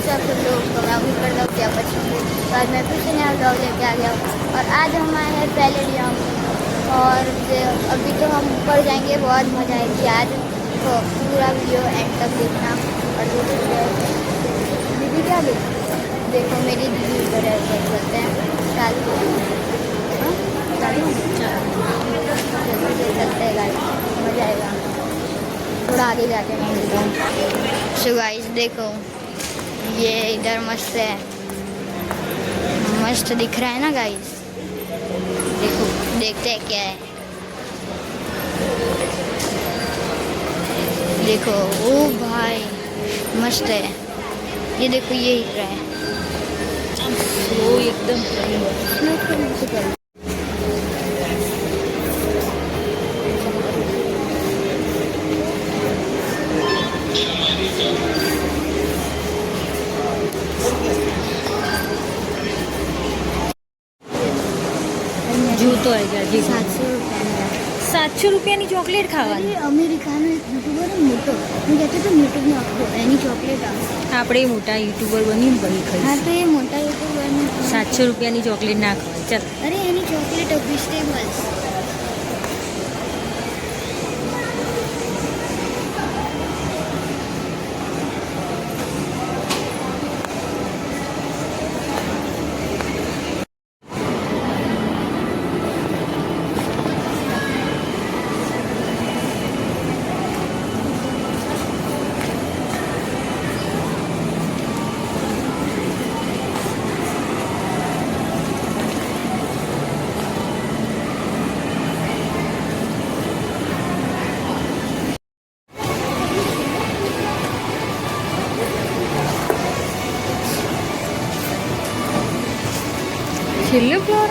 सोचा फिर लोग तो मैं वहीं पर लग गया पसंद। बाद में फिर से नया ब्लॉग लेके आ गया। और आज हम आए हैं पैलेडियम और अभी तो हम ऊपर जाएंगे, बहुत मज़ा आएगी आज। तो पूरा वीडियो एंड तक देखना। और दीदी क्या देखो मेरी दीदी उधर है, ऊपर चलते हैं। चालू चलते हैं गाड़ी, मज़ा आएगा। थोड़ा आगे जाके मैं मिलता हूँ। सो गाइस देखो ये इधर मस्त है, मस्त दिख रहा है ना गाइस। देखो देखते हैं क्या है। देखो ओ भाई मस्त है। ये देखो ये हिल रहा है, वो एकदम જૂતો આવી ગયા જી 700 रुपये। 700 રૂપિયાની ચોકલેટ ખાવાની અમેરિકાનો એક યુટ્યુબર મોટો હું કહેતો હતો યુટ્યુબનો આખો એની ચોકલેટ આવે। આપણે મોટા યુટ્યુબર બનીને ભાઈ હા ખાઈ તો એ મોટા યુટ્યુબરને 700 રૂપિયાની ચોકલેટ ના ખવાય ચાલ અરે એની ચોકલેટ વેજીટેબલ્સ છેલ્લે ફ્લોર